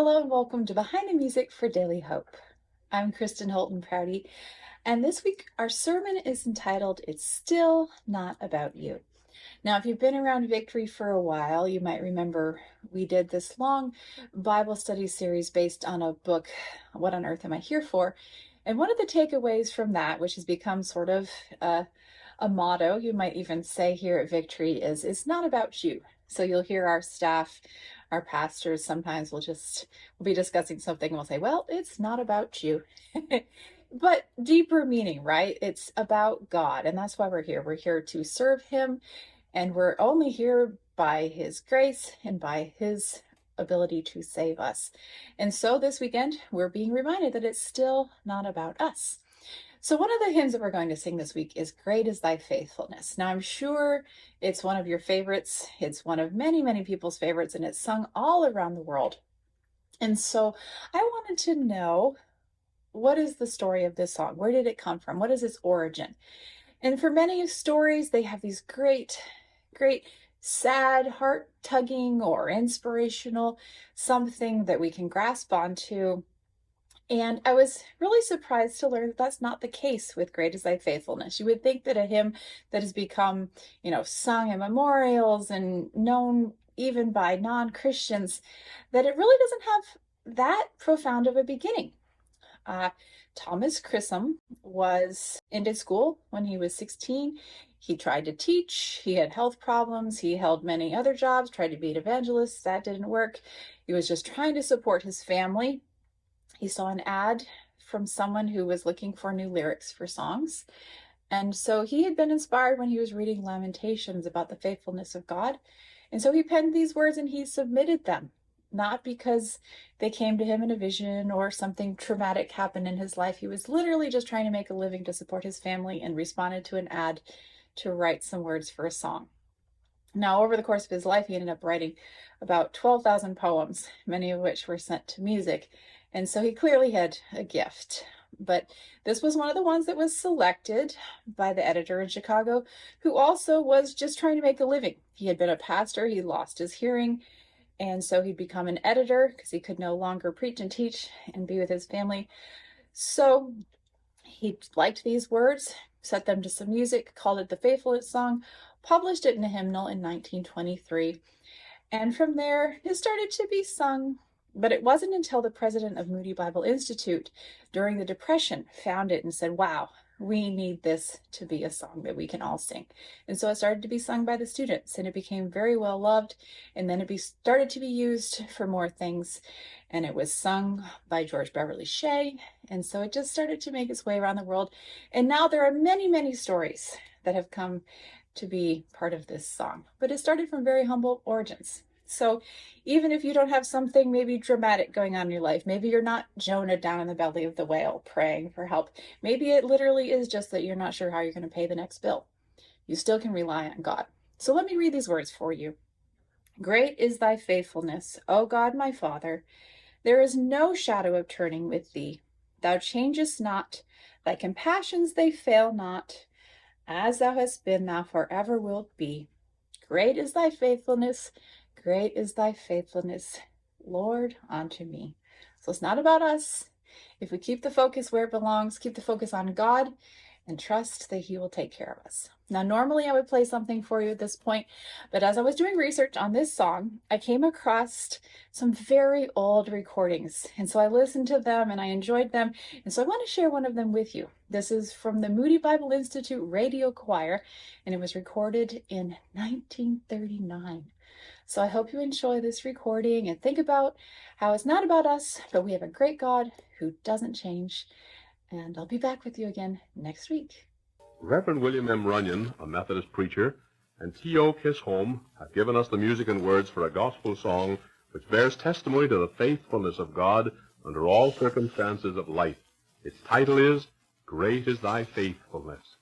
Hello and welcome to Behind the Music for Daily Hope. I'm Kristin, Holton, Prouty, and this week our sermon is entitled, It's Still Not About You. Now, if you've been around Victory for a while, you might remember we did this long Bible study series based on a book, What on Earth Am I Here For? And one of the takeaways from that, which has become sort of a motto, you might even say here at Victory, is it's not about you. So you'll hear our staff, our pastors, sometimes we'll be discussing something and we'll say, well, it's not about you. But deeper meaning, right? It's about God. And that's why we're here. We're here to serve him. And we're only here by his grace and by his ability to save us. And so this weekend, we're being reminded that it's still not about us. So one of the hymns that we're going to sing this week is Great is Thy Faithfulness. Now I'm sure it's one of your favorites. It's one of many, many people's favorites, and it's sung all around the world. And so I wanted to know, what is the story of this song? Where did it come from? What is its origin? And for many stories, they have these great, sad, heart-tugging or inspirational something that we can grasp onto. And I was really surprised to learn that that's not the case with Great is Thy Faithfulness. You would think that a hymn that has become, sung in memorials and known even by non-Christians, that it really doesn't have that profound of a beginning. Thomas Chisholm ended school when he was 16. He tried to teach. He had health problems. He held many other jobs, tried to be an evangelist. That didn't work. He was just trying to support his family. He saw an ad from someone who was looking for new lyrics for songs. And so he had been inspired when he was reading Lamentations about the faithfulness of God. And so he penned these words and he submitted them, not because they came to him in a vision or something traumatic happened in his life. He was literally just trying to make a living to support his family and responded to an ad to write some words for a song. Now, over the course of his life, he ended up writing about 12,000 poems, many of which were sent to music. And so he clearly had a gift. But this was one of the ones that was selected by the editor in Chicago, who also was just trying to make a living. He had been a pastor, he lost his hearing, and so he'd become an editor because he could no longer preach and teach and be with his family. So he liked these words, set them to some music, called it the Faithfulness Song, published it in a hymnal in 1923. And from there, it started to be sung. But it wasn't until the president of Moody Bible Institute during the Depression found it and said, wow, we need this to be a song that we can all sing. And so it started to be sung by the students, and it became very well loved. And then it started to be used for more things. And it was sung by George Beverly Shea. And so it just started to make its way around the world. And now there are many, many stories that have come to be part of this song. But it started from very humble origins. So even if you don't have something maybe dramatic going on in your life, maybe you're not Jonah down in the belly of the whale praying for help. Maybe it literally is just that you're not sure how you're going to pay the next bill. You still can rely on God. So let me read these words for you. Great is thy faithfulness, O God, my Father. There is no shadow of turning with thee. Thou changest not. Thy compassions, they fail not. As thou hast been, thou forever wilt be. Great is thy faithfulness. Great is thy faithfulness, Lord, unto me. So it's not about us. If we keep the focus where it belongs, keep the focus on God, and trust that he will take care of us. Now, normally I would play something for you at this point, but as I was doing research on this song, I came across some very old recordings. And so I listened to them and I enjoyed them. And so I want to share one of them with you. This is from the Moody Bible Institute Radio Choir, and it was recorded in 1939. So I hope you enjoy this recording and think about how it's not about us, but we have a great God who doesn't change. And I'll be back with you again next week. Reverend William M. Runyon, a Methodist preacher, and T.O. Chisholm have given us the music and words for a gospel song which bears testimony to the faithfulness of God under all circumstances of life. Its title is, Great is Thy Faithfulness.